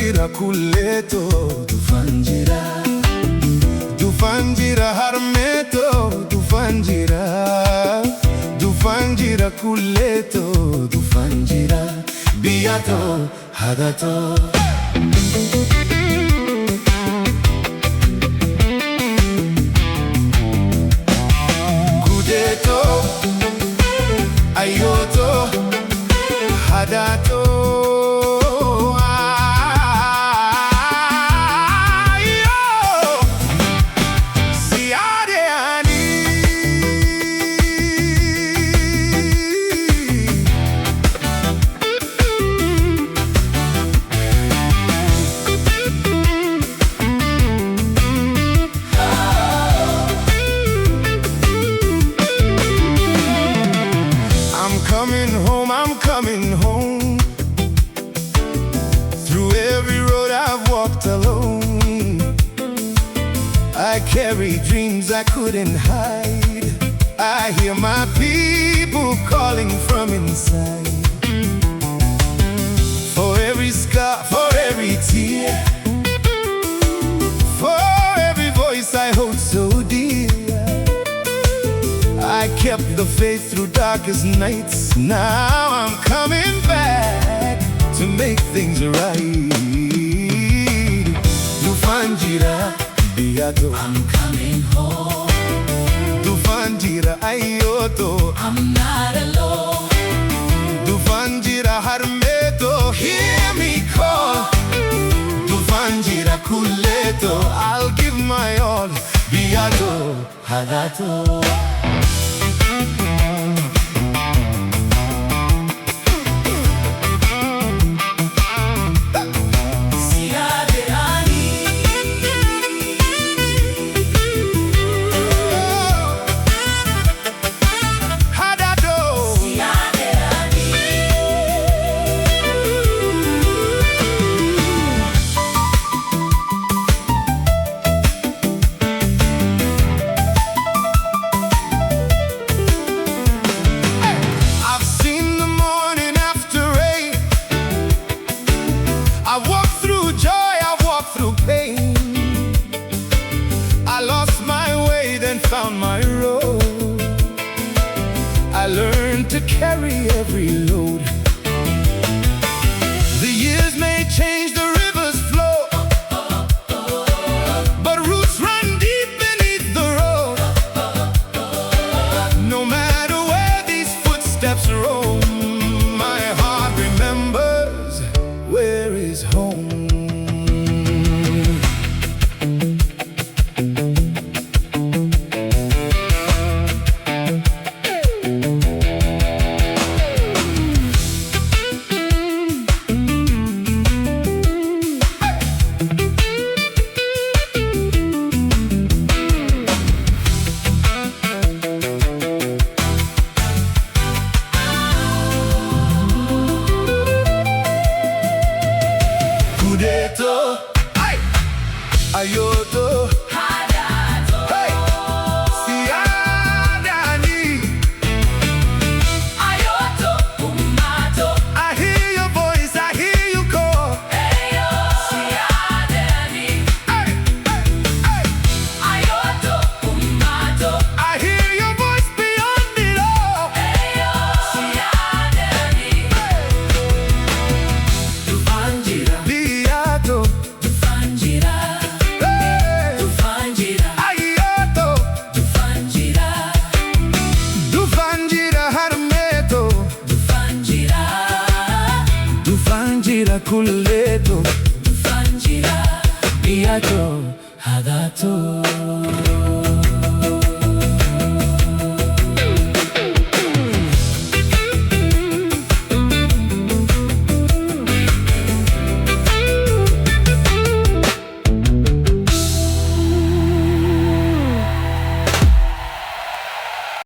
Jira kuleto, Dhufan Jira. Dhufan Jira harmeto, Dhufan Jira. Dhufan Jira kuleto, Dhufan Jira. Biato, hadato. Kudeto, ayoto, hadato. I'm coming home. Through every road I've walked alone. I carry dreams I couldn't hide. I hear my people calling from inside. For every scar, for every tear, for every voice I hold so dear, I kept the faith through darkest nights. Now I'm coming back to make things right. Dhufan Jira, biato. I'm coming home. Dhufan Jira, ayoto. I'm not alone. Dhufan Jira harmeto, hear me call. Dhufan Jira kuleto, I'll give my all. Biato, hadato. I walked through joy, I walked through pain. I lost my way, then found my road. I learned to carry every load. The years may change, the rivers flow, but roots run deep beneath the road. No matter where these footsteps roam, my heart remembers where is home. Kudeto, ayoto, Hadato. hey, siadani. Ayoto, umato. I hear your voice, I hear you call. Eyo, siadani. Hey, hey, hey. Ayoto, umato. I hear your voice beyond it all. Eyo, siadani. Dhufan Jira. Biato, Dhufan Jira. hey, Dhufan Jira. ayoto. Dhufan Jira. Dhufan Jira harmeto. Dhufan Jira. Dhufan Jira kuleto. Dhufan Jira. Biato, hadato.